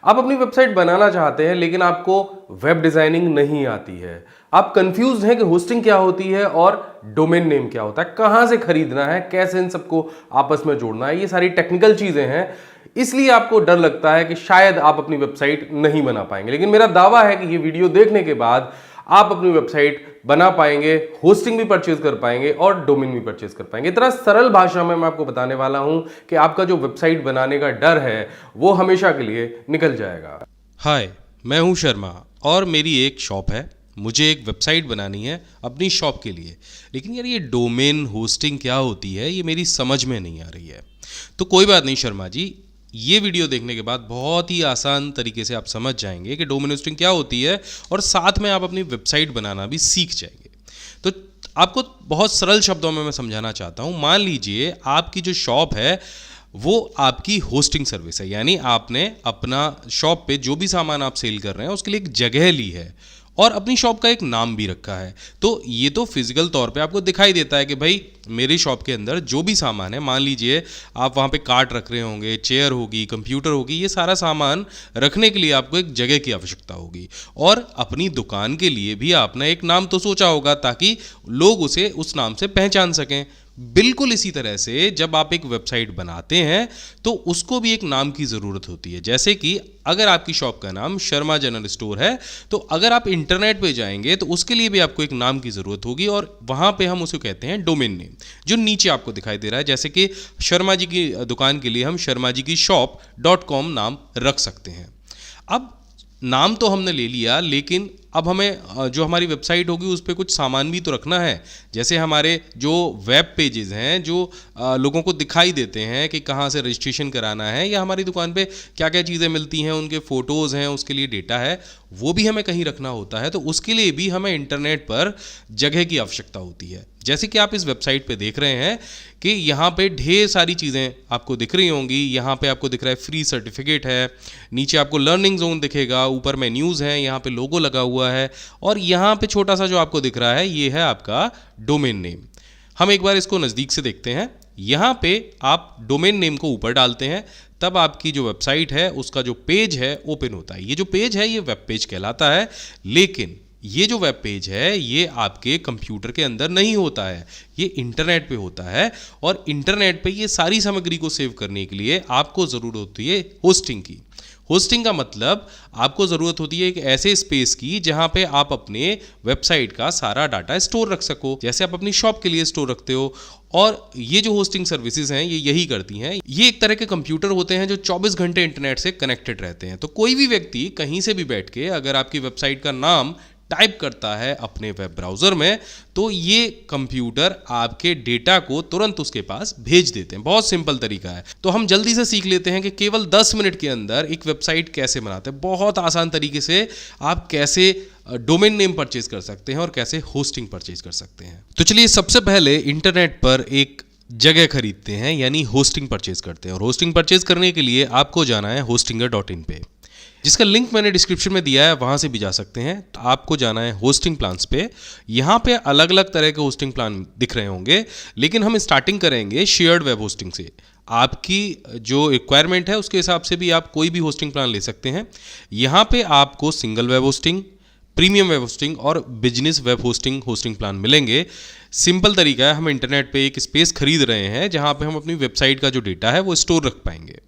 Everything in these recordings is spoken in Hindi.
आप अपनी वेबसाइट बनाना चाहते हैं लेकिन आपको वेब डिजाइनिंग नहीं आती है, आप कंफ्यूज हैं कि होस्टिंग क्या होती है और डोमेन नेम क्या होता है, कहां से खरीदना है, कैसे इन सबको आपस में जोड़ना है, ये सारी टेक्निकल चीजें हैं। इसलिए आपको डर लगता है कि शायद आप अपनी वेबसाइट नहीं बना पाएंगे। लेकिन मेरा दावा है कि ये वीडियो देखने के बाद आप अपनी वेबसाइट बना पाएंगे, होस्टिंग भी परचेज कर पाएंगे और डोमेन भी परचेज कर पाएंगे। इतना सरल भाषा में मैं आपको बताने वाला हूं कि आपका जो वेबसाइट बनाने का डर है वो हमेशा के लिए निकल जाएगा। हाय, मैं हूं शर्मा और मेरी एक शॉप है। मुझे एक वेबसाइट बनानी है अपनी शॉप के लिए, लेकिन यार ये डोमेन होस्टिंग क्या होती है ये मेरी समझ में नहीं आ रही है। तो कोई बात नहीं शर्मा जी, ये वीडियो देखने के बाद बहुत ही आसान तरीके से आप समझ जाएंगे कि डोमेन होस्टिंग क्या होती है और साथ में आप अपनी वेबसाइट बनाना भी सीख जाएंगे। तो आपको बहुत सरल शब्दों में मैं समझाना चाहता हूँ। मान लीजिए आपकी जो शॉप है वो आपकी होस्टिंग सर्विस है, यानी आपने अपना शॉप पे जो भी सामान आप सेल कर रहे हैं उसके लिए एक जगह ली है और अपनी शॉप का एक नाम भी रखा है। तो ये तो फिजिकल तौर पे आपको दिखाई देता है कि भाई मेरी शॉप के अंदर जो भी सामान है, मान लीजिए आप वहाँ पे कार्ट रख रहे होंगे, चेयर होगी, कंप्यूटर होगी, ये सारा सामान रखने के लिए आपको एक जगह की आवश्यकता होगी। और अपनी दुकान के लिए भी आपने एक नाम तो सोचा होगा ताकि लोग उसे उस नाम से पहचान सकें। बिल्कुल इसी तरह से जब आप एक वेबसाइट बनाते हैं तो उसको भी एक नाम की ज़रूरत होती है। जैसे कि अगर आपकी शॉप का नाम शर्मा जनरल स्टोर है तो अगर आप इंटरनेट पे जाएंगे तो उसके लिए भी आपको एक नाम की ज़रूरत होगी और वहाँ पे हम उसे कहते हैं डोमेन नेम, जो नीचे आपको दिखाई दे रहा है। जैसे कि शर्मा जी की दुकान के लिए हम शर्मा जी की shop.com नाम रख सकते हैं। अब नाम तो हमने ले लिया, लेकिन अब हमें जो हमारी वेबसाइट होगी उस पर कुछ सामान भी तो रखना है। जैसे हमारे जो वेब पेजेस हैं जो लोगों को दिखाई देते हैं कि कहाँ से रजिस्ट्रेशन कराना है या हमारी दुकान पे क्या क्या चीज़ें मिलती हैं, उनके फ़ोटोज़ हैं, उसके लिए डेटा है, वो भी हमें कहीं रखना होता है। तो उसके लिए भी हमें इंटरनेट पर जगह की आवश्यकता होती है। जैसे कि आप इस वेबसाइट पे देख रहे हैं कि यहाँ पे ढेर सारी चीज़ें आपको दिख रही होंगी। यहाँ पे आपको दिख रहा है फ्री सर्टिफिकेट है, नीचे आपको लर्निंग जोन दिखेगा, ऊपर मेन्यूज़ हैं, यहाँ पे लोगो लगा हुआ है और यहाँ पे छोटा सा जो आपको दिख रहा है ये है आपका डोमेन नेम। हम एक बार इसको नज़दीक से देखते हैं। यहाँ पे आप डोमेन नेम को ऊपर डालते हैं तब आपकी जो वेबसाइट है उसका जो पेज है ओपन होता है। ये जो पेज है ये वेब पेज कहलाता है, लेकिन ये जो वेब पेज है ये आपके कंप्यूटर के अंदर नहीं होता है, ये इंटरनेट पे होता है। और इंटरनेट पे ये सारी सामग्री को सेव करने के लिए आपको ज़रूरत होती है होस्टिंग की। होस्टिंग का मतलब आपको ज़रूरत होती है एक ऐसे स्पेस की जहां पे आप अपने वेबसाइट का सारा डाटा स्टोर रख सको, जैसे आप अपनी शॉप के लिए स्टोर रखते हो। और ये जो होस्टिंग सर्विसेज हैं ये यही करती हैं। ये एक तरह के कंप्यूटर होते हैं जो 24 घंटे इंटरनेट से कनेक्टेड रहते हैं। तो कोई भी व्यक्ति कहीं से भी बैठ के अगर आपकी वेबसाइट का नाम टाइप करता है अपने वेब ब्राउज़र में तो ये कंप्यूटर आपके डेटा को तुरंत उसके पास भेज देते हैं। बहुत सिंपल तरीका है। तो हम जल्दी से सीख लेते हैं कि केवल 10 मिनट के अंदर एक वेबसाइट कैसे बनाते हैं। बहुत आसान तरीके से आप कैसे डोमेन नेम परचेज कर सकते हैं और कैसे होस्टिंग परचेज कर सकते हैं। तो चलिए सबसे पहले इंटरनेट पर एक जगह खरीदते हैं, यानी होस्टिंग परचेज करते हैं। और होस्टिंग परचेज करने के लिए आपको जाना है hostinger.in पे, जिसका लिंक मैंने डिस्क्रिप्शन में दिया है, वहाँ से भी जा सकते हैं। तो आपको जाना है होस्टिंग प्लान्स पे। यहाँ पे अलग अलग तरह के होस्टिंग प्लान दिख रहे होंगे, लेकिन हम स्टार्टिंग करेंगे शेयर्ड वेब होस्टिंग से। आपकी जो रिक्वायरमेंट है उसके हिसाब से भी आप कोई भी होस्टिंग प्लान ले सकते हैं। यहाँ पे आपको single web hosting, premium web hosting और बिजनेस वेब होस्टिंग प्लान मिलेंगे। सिंपल तरीका है, हम इंटरनेट पे एक स्पेस खरीद रहे हैं जहाँ पे हम अपनी वेबसाइट का जो डेटा है वो स्टोर रख पाएंगे।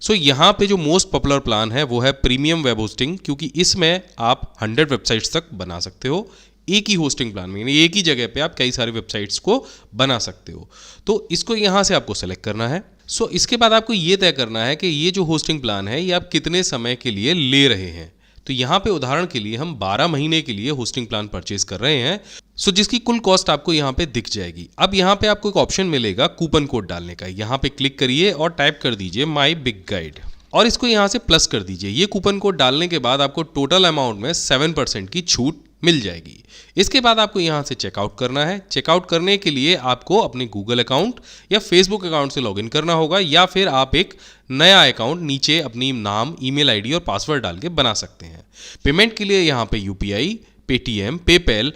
सो यहाँ पे जो मोस्ट पॉपुलर प्लान है वो है प्रीमियम वेब होस्टिंग, क्योंकि इसमें आप 100 वेबसाइट्स तक बना सकते हो एक ही होस्टिंग प्लान में, यानी एक ही जगह पे आप कई सारी वेबसाइट्स को बना सकते हो। तो इसको यहाँ से आपको सेलेक्ट करना है। सो इसके बाद आपको ये तय करना है कि ये जो होस्टिंग प्लान है ये आप कितने समय के लिए ले रहे हैं। तो यहाँ पे उदाहरण के लिए हम 12 महीने के लिए होस्टिंग प्लान परचेज कर रहे हैं, सो जिसकी कुल कॉस्ट आपको यहाँ पे दिख जाएगी। अब यहाँ पे आपको एक ऑप्शन मिलेगा कूपन कोड डालने का। यहाँ पे क्लिक करिए और टाइप कर दीजिए माई बिग गाइड और इसको यहाँ से प्लस कर दीजिए। ये कूपन कोड डालने के बाद आपको टोटल अमाउंट में 7% की छूट मिल जाएगी। इसके बाद आपको यहाँ से चेकआउट करना है। चेकआउट करने के लिए आपको अपने गूगल अकाउंट या फेसबुक अकाउंट से लॉगिन करना होगा, या फिर आप एक नया अकाउंट नीचे अपनी नाम, ईमेल आईडी और पासवर्ड डाल के बना सकते हैं। पेमेंट के लिए यहाँ पे UPI, Paytm, PayPal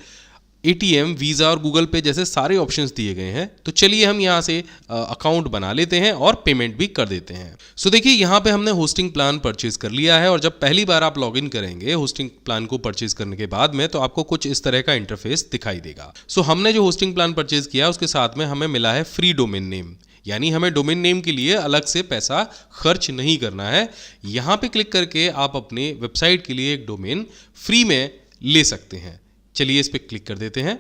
ATM, visa और गूगल पे जैसे सारे ऑप्शंस दिए गए हैं। तो चलिए हम यहाँ से अकाउंट बना लेते हैं और पेमेंट भी कर देते हैं। सो देखिए यहाँ पे हमने होस्टिंग प्लान परचेज कर लिया है और जब पहली बार आप लॉगिन करेंगे होस्टिंग प्लान को परचेज करने के बाद में, तो आपको कुछ इस तरह का इंटरफेस दिखाई देगा। सो हमने जो होस्टिंग प्लान परचेज किया उसके साथ में हमें मिला है फ्री डोमेन नेम, यानी हमें डोमेन नेम के लिए अलग से पैसा खर्च नहीं करना है। यहाँ पे क्लिक करके आप अपने वेबसाइट के लिए एक डोमेन फ्री में ले सकते हैं। चलिए इस पे क्लिक कर देते हैं।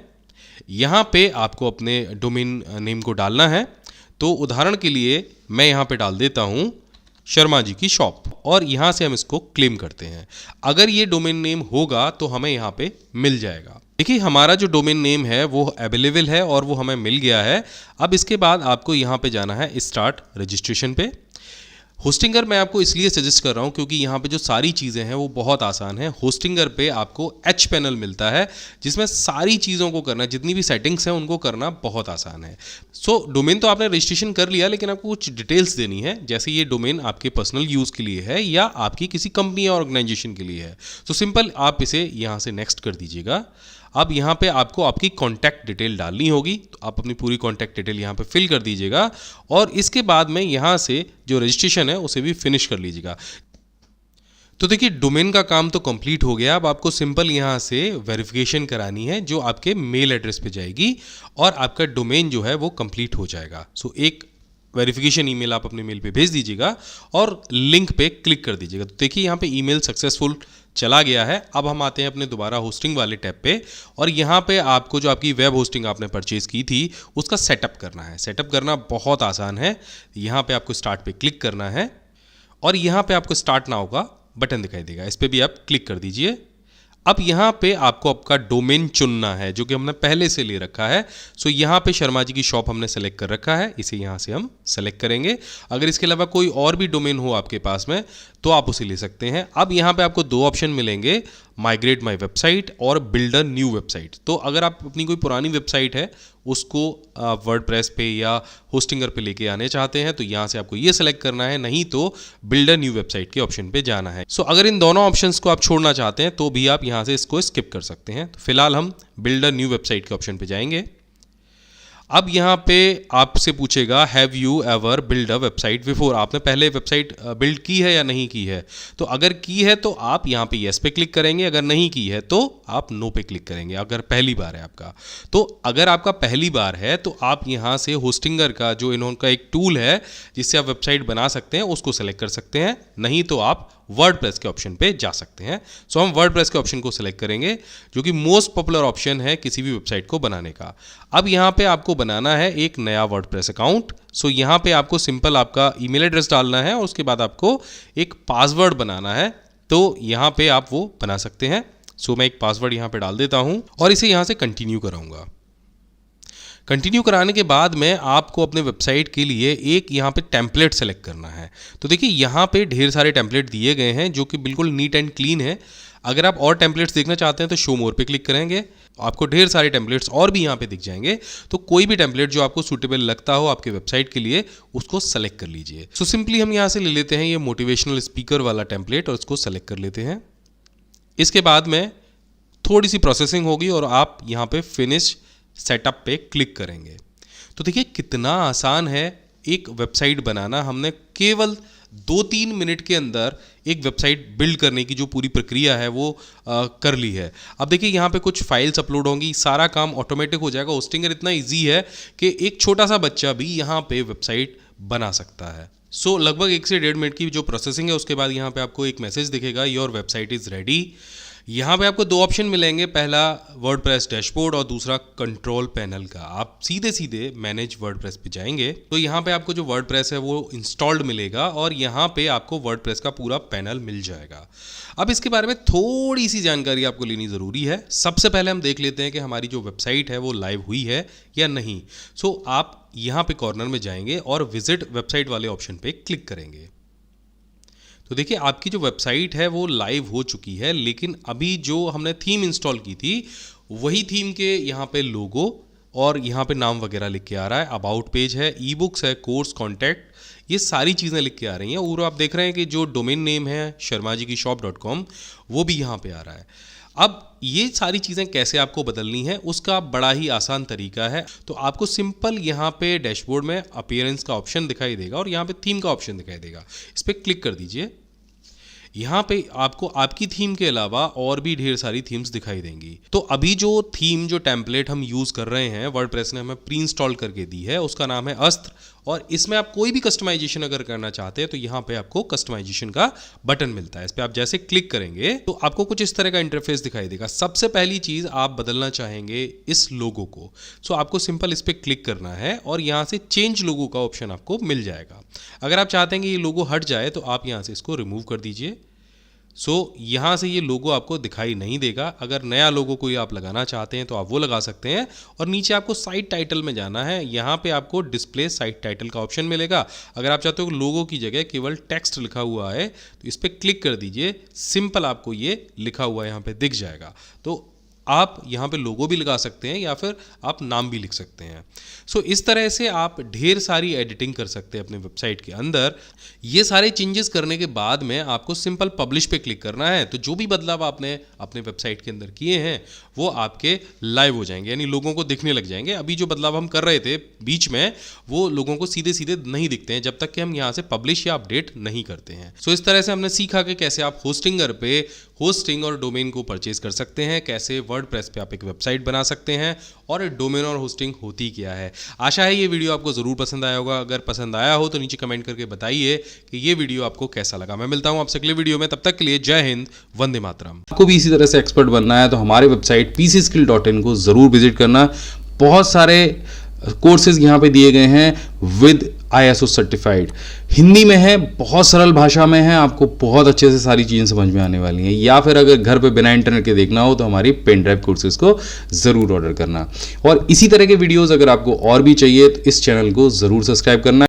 यहाँ पे आपको अपने डोमेन नेम को डालना है। तो उदाहरण के लिए मैं यहाँ पे डाल देता हूँ शर्मा जी की शॉप और यहाँ से हम इसको क्लेम करते हैं। अगर ये डोमेन नेम होगा तो हमें यहाँ पे मिल जाएगा। देखिए हमारा जो डोमेन नेम है वो अवेलेबल है और वो हमें मिल गया है। अब इसके बाद आपको यहाँ पे जाना है स्टार्ट रजिस्ट्रेशन पे। होस्टिंगर मैं आपको इसलिए सजेस्ट कर रहा हूँ क्योंकि यहाँ पे जो सारी चीज़ें हैं वो बहुत आसान है। होस्टिंगर पे आपको H पैनल मिलता है जिसमें सारी चीज़ों को करना, जितनी भी सेटिंग्स हैं उनको करना बहुत आसान है। सो डोमेन तो आपने रजिस्ट्रेशन कर लिया, लेकिन आपको कुछ डिटेल्स देनी है, जैसे ये डोमेन आपके पर्सनल यूज़ के लिए है या आपकी किसी कंपनी या ऑर्गेनाइजेशन के लिए है। तो सिंपल आप इसे यहाँ से नेक्स्ट कर दीजिएगा। अब यहाँ पे आपको आपकी कॉन्टैक्ट डिटेल डालनी होगी, तो आप अपनी पूरी कॉन्टैक्ट डिटेल यहाँ पे फिल कर दीजिएगा और इसके बाद में यहाँ से जो रजिस्ट्रेशन है उसे भी फिनिश कर लीजिएगा। तो देखिए डोमेन का काम तो कंप्लीट हो गया। अब आपको सिंपल यहाँ से वेरिफिकेशन करानी है जो आपके मेल एड्रेस पे जाएगी और आपका डोमेन जो है वो कंप्लीट हो जाएगा। सो एक वेरिफिकेशन ईमेल आप अपने मेल पे भेज दीजिएगा और लिंक पे क्लिक कर दीजिएगा। तो देखिए यहाँ पे ईमेल सक्सेसफुल चला गया है। अब हम आते हैं अपने दोबारा होस्टिंग वाले टैब पे और यहाँ पे आपको जो आपकी वेब होस्टिंग आपने परचेज की थी उसका सेटअप करना है। सेटअप करना बहुत आसान है। यहाँ पे आपको स्टार्ट पे क्लिक करना है और यहाँ पे आपको स्टार्ट नाउ का बटन दिखाई देगा, इस पे भी आप क्लिक कर दीजिए। अब यहाँ पे आपको आपका डोमेन चुनना है जो कि हमने पहले से ले रखा है। सो यहाँ पे शर्मा जी की शॉप हमने सेलेक्ट कर रखा है, इसे यहाँ से हम सेलेक्ट करेंगे। अगर इसके अलावा कोई और भी डोमेन हो आपके पास में तो आप उसे ले सकते हैं। अब यहाँ पे आपको दो ऑप्शन मिलेंगे, माइग्रेट माई वेबसाइट और बिल्ड अ न्यू वेबसाइट। तो अगर आप अपनी कोई पुरानी वेबसाइट है उसको वर्डप्रेस पे या होस्टिंगर पे लेके आने चाहते हैं तो यहाँ से आपको ये सेलेक्ट करना है, नहीं तो बिल्ड अ न्यू वेबसाइट के ऑप्शन पे जाना है। सो अगर इन दोनों ऑप्शंस को आप छोड़ना चाहते हैं तो भी आप यहाँ से इसको स्किप कर सकते हैं। तो फिलहाल हम बिल्ड अ न्यू वेबसाइट के ऑप्शन पे जाएंगे। अब यहाँ पे आपसे पूछेगा have you ever build a website before, आपने पहले वेबसाइट बिल्ड की है या नहीं की है। तो अगर की है तो आप यहाँ पे येस पे क्लिक करेंगे, अगर नहीं की है तो आप नो पे क्लिक करेंगे, अगर पहली बार है आपका। तो अगर आपका पहली बार है तो आप यहाँ से होस्टिंगर का जो इन्होंने एक टूल है जिससे आप वेबसाइट बना सकते हैं उसको सेलेक्ट कर सकते हैं, नहीं तो आप वर्डप्रेस के ऑप्शन पे जा सकते हैं। सो हम वर्डप्रेस के ऑप्शन को सेलेक्ट करेंगे जो कि मोस्ट पॉपुलर ऑप्शन है किसी भी वेबसाइट को बनाने का। अब यहाँ पे आपको बनाना है एक नया वर्डप्रेस अकाउंट। सो यहाँ पे आपको सिंपल आपका ईमेल एड्रेस डालना है और उसके बाद आपको एक पासवर्ड बनाना है। तो यहाँ पे आप वो बना सकते हैं। सो मैं एक पासवर्ड यहाँ पे डाल देता हूँ और इसे यहाँ से कंटिन्यू कराऊंगा। कंटिन्यू कराने के बाद में आपको अपने वेबसाइट के लिए एक यहाँ पे टेम्पलेट सेलेक्ट करना है। तो देखिए यहाँ पे ढेर सारे टेम्पलेट दिए गए हैं जो कि बिल्कुल नीट एंड क्लीन है। अगर आप और टेम्पलेट्स देखना चाहते हैं तो शो मोर पे क्लिक करेंगे, आपको ढेर सारे टेम्पलेट्स और भी यहाँ पे दिख जाएंगे। तो कोई भी टेम्पलेट जो आपको सूटेबल लगता हो आपके वेबसाइट के लिए उसको सेलेक्ट कर लीजिए। सो सिंपली हम यहाँ से ले लेते हैं ये मोटिवेशनल स्पीकर वाला टेम्पलेट और इसको सेलेक्ट कर लेते हैं। इसके बाद में थोड़ी सी प्रोसेसिंग होगी और आप यहाँ पे फिनिश सेटअप पे क्लिक करेंगे। तो देखिए कितना आसान है एक वेबसाइट बनाना। हमने केवल 2-3 मिनट के अंदर एक वेबसाइट बिल्ड करने की जो पूरी प्रक्रिया है वो कर ली है। अब देखिए यहाँ पे कुछ फाइल्स अपलोड होंगी, सारा काम ऑटोमेटिक हो जाएगा। होस्टिंगर इतना इजी है कि एक छोटा सा बच्चा भी यहाँ पे वेबसाइट बना सकता है। सो लगभग 1 से 1.5 मिनट की जो प्रोसेसिंग है उसके बाद यहाँ पे आपको एक मैसेज दिखेगा, योर वेबसाइट इज़ रेडी। यहाँ पे आपको दो ऑप्शन मिलेंगे, पहला वर्डप्रेस डैशबोर्ड और दूसरा कंट्रोल पैनल का। आप सीधे सीधे मैनेज वर्डप्रेस पे जाएंगे तो यहाँ पे आपको जो वर्डप्रेस है वो इंस्टॉल्ड मिलेगा और यहाँ पे आपको वर्डप्रेस का पूरा पैनल मिल जाएगा। अब इसके बारे में थोड़ी सी जानकारी आपको लेनी ज़रूरी है। सबसे पहले हम देख लेते हैं कि हमारी जो वेबसाइट है वो लाइव हुई है या नहीं। सो आप यहाँ पे कॉर्नर में जाएंगे और विजिट वेबसाइट वाले ऑप्शन पे क्लिक करेंगे। तो देखिए आपकी जो वेबसाइट है वो लाइव हो चुकी है, लेकिन अभी जो हमने थीम इंस्टॉल की थी वही थीम के यहाँ पे लोगो और यहाँ पे नाम वगैरह लिख के आ रहा है। अबाउट पेज है, ई बुक्स है, कोर्स, कॉन्टैक्ट, ये सारी चीज़ें लिख के आ रही हैं। और आप देख रहे हैं कि जो डोमेन नेम है शर्मा जी की shop.com वो भी यहाँ पे आ रहा है। अब ये सारी चीज़ें कैसे आपको बदलनी है उसका बड़ा ही आसान तरीका है। तो आपको सिंपल यहाँ पे डैशबोर्ड में अपीयरेंस का ऑप्शन दिखाई देगा और यहाँ पे थीम का ऑप्शन दिखाई देगा, इस पर क्लिक कर दीजिए। यहाँ पे आपको आपकी थीम के अलावा और भी ढेर सारी थीम्स दिखाई देंगी। तो अभी जो थीम, जो टेम्पलेट हम यूज़ कर रहे हैं, वर्डप्रेस ने हमें प्री इंस्टॉल करके दी है, उसका नाम है अस्त्र। और इसमें आप कोई भी कस्टमाइजेशन अगर करना चाहते हैं तो यहाँ पे आपको कस्टमाइजेशन का बटन मिलता है। इस पर आप जैसे क्लिक करेंगे तो आपको कुछ इस तरह का इंटरफेस दिखाई देगा। सबसे पहली चीज़, आप बदलना चाहेंगे इस लोगो को, सो आपको सिंपल इस पर क्लिक करना है और यहाँ से चेंज लोगो का ऑप्शन आपको मिल जाएगा। अगर आप चाहते हैं कि ये लोगो हट जाए तो आप यहाँ से इसको रिमूव कर दीजिए। यहाँ से ये लोगो आपको दिखाई नहीं देगा। अगर नया लोगो कोई आप लगाना चाहते हैं तो आप वो लगा सकते हैं। और नीचे आपको साइट टाइटल में जाना है, यहाँ पे आपको डिस्प्ले साइट टाइटल का ऑप्शन मिलेगा। अगर आप चाहते हो कि लोगो की जगह केवल टेक्स्ट लिखा हुआ है तो इस पर क्लिक कर दीजिए। सिंपल आपको ये लिखा हुआ यहाँ पे दिख जाएगा। तो आप यहाँ पे लोगो भी लगा सकते हैं या फिर आप नाम भी लिख सकते हैं। इस तरह से आप ढेर सारी एडिटिंग कर सकते हैं अपने वेबसाइट के अंदर। ये सारे चेंजेस करने के बाद में आपको सिंपल पब्लिश पे क्लिक करना है। तो जो भी बदलाव आपने अपने वेबसाइट के अंदर किए हैं वो आपके लाइव हो जाएंगे, यानी लोगों को दिखने लग जाएंगे। अभी जो बदलाव हम कर रहे थे बीच में वो लोगों को सीधे सीधे नहीं दिखते हैं जब तक कि हम यहाँ से पब्लिश या अपडेट नहीं करते हैं। इस तरह से हमने सीखा कि कैसे आप होस्टिंगर पे होस्टिंग और डोमेन को परचेज कर सकते हैं, कैसे वर्डप्रेस पे आप एक वेबसाइट बना सकते हैं और डोमेन और होस्टिंग होती क्या है। आशा है ये वीडियो आपको ज़रूर पसंद आया होगा। अगर पसंद आया हो तो नीचे कमेंट करके बताइए कि ये वीडियो आपको कैसा लगा। मैं मिलता हूँ आपसे अगले वीडियो में, तब तक के लिए जय हिंद, वंदे मातरम। आपको भी इसी तरह से एक्सपर्ट बनना है तो हमारे वेबसाइट pcskill.in को ज़रूर विजिट करना। बहुत सारे कोर्सेज यहाँ पे दिए गए हैं विद ISO सर्टिफाइड, हिंदी में है, बहुत सरल भाषा में है, आपको बहुत अच्छे से सारी चीज़ें समझ में आने वाली हैं। या फिर अगर घर पे बिना इंटरनेट के देखना हो तो हमारी पेन ड्राइव कोर्सेज को ज़रूर ऑर्डर करना। और इसी तरह के वीडियोज़ अगर आपको और भी चाहिए तो इस चैनल को ज़रूर सब्सक्राइब करना।